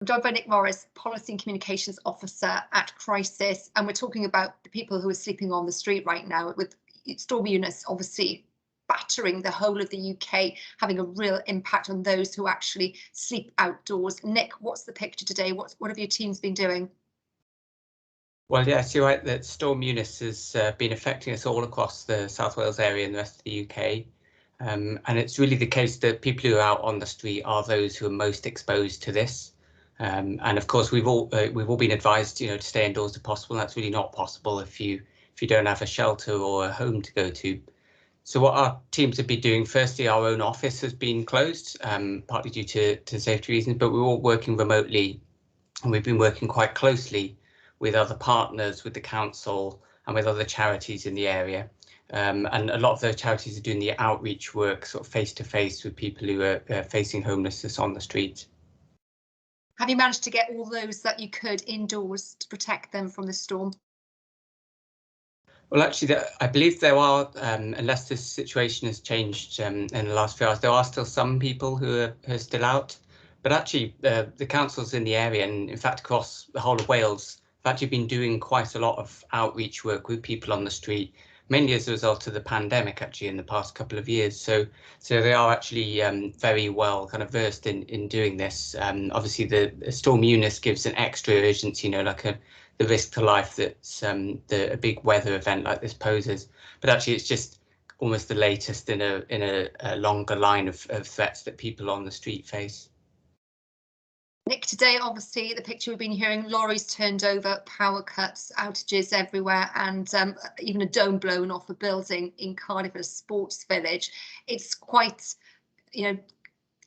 I'm joined by Nick Morris, Policy and Communications Officer at Crisis, and we're talking about the people who are sleeping on the street right now, with Storm Eunice obviously battering the whole of the UK, having a real impact on those who actually sleep outdoors. Nick, what's the picture today? What have your teams been doing? Well, yes, you're right that Storm Eunice has been affecting us all across the South Wales area and the rest of the UK. And it's really the case that people who are out on the street are those who are most exposed to this. And of course, we've all been advised, to stay indoors if possible. That's really not possible if you don't have a shelter or a home to go to. So what our teams have been doing, firstly, our own office has been closed, partly due to safety reasons, but we're all working remotely, and we've been working quite closely with other partners, with the council and with other charities in the area. And a lot of those charities are doing the outreach work sort of face to face with people who are facing homelessness on the street. Have you managed to get all those that you could indoors to protect them from the storm? Well, actually, I believe there are, unless this situation has changed in the last few hours, there are still some people who are still out. But actually, the councils in the area, and in fact across the whole of Wales, have actually been doing quite a lot of outreach work with people on the street, mainly as a result of the pandemic, actually, in the past couple of years. So they are actually very well kind of versed in doing this. Obviously, the Storm Eunice gives an extra urgency, like the risk to life that a big weather event like this poses. But actually, it's just almost the latest in a longer line of threats that people on the street face. Nick, today, obviously, the picture we've been hearing, lorries turned over, power cuts, outages everywhere, and even a dome blown off a building in Cardiff, a sports village. It's quite,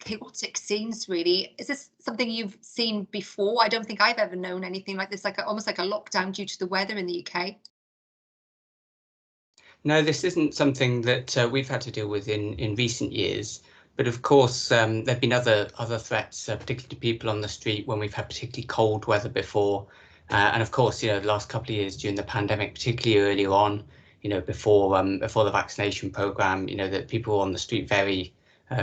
chaotic scenes, really. Is this something you've seen before? I don't think I've ever known anything like this, almost like a lockdown due to the weather in the UK. No, this isn't something that we've had to deal with in recent years. But of course, there have been other threats, particularly to people on the street when we've had particularly cold weather before. And of course, the last couple of years during the pandemic, particularly early on, before the vaccination programme, that people were on the street very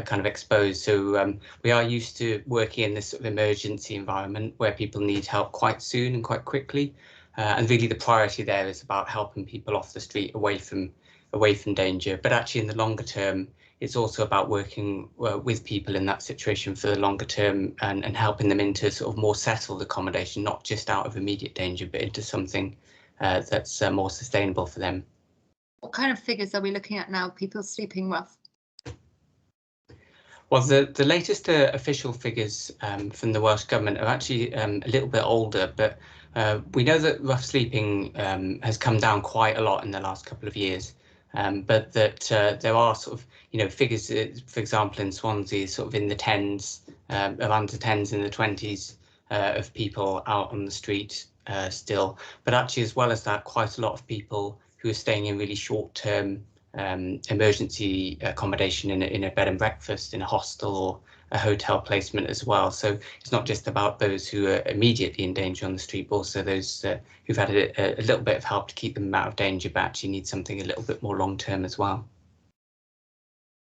kind of exposed. So we are used to working in this sort of emergency environment where people need help quite soon and quite quickly. And really the priority there is about helping people off the street away from danger. But actually in the longer term, it's also about working with people in that situation for the longer term and helping them into sort of more settled accommodation, not just out of immediate danger, but into something that's more sustainable for them. What kind of figures are we looking at now? People sleeping rough? Well, the latest official figures from the Welsh Government are actually a little bit older, but we know that rough sleeping has come down quite a lot in the last couple of years. But that there are sort of, figures, for example, in Swansea, sort of in the tens, around the tens in the 20s of people out on the street still. But actually, as well as that, quite a lot of people who are staying in really short-term emergency accommodation in a bed and breakfast, in a hostel or a hotel placement as well. So it's not just about those who are immediately in danger on the street, but also those who've had a little bit of help to keep them out of danger, but actually need something a little bit more long term as well.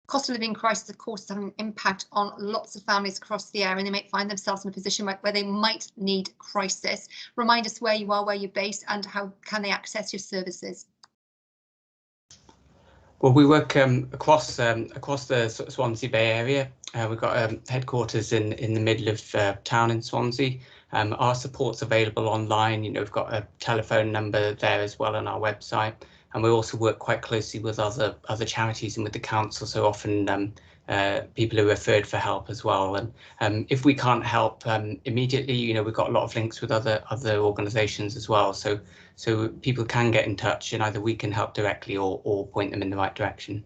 Cost of living crisis, of course, is having an impact on lots of families across the area, and they might find themselves in a position where they might need crisis. Remind us where you are, where you're based, and how can they access your services? Well, we work across the Swansea Bay area. We've got headquarters in the middle of town in Swansea. Our support's available online. We've got a telephone number there as well on our website, and we also work quite closely with other charities and with the council. So often people are referred for help as well. And if we can't help immediately, we've got a lot of links with other organisations as well. So people can get in touch, and either we can help directly or point them in the right direction.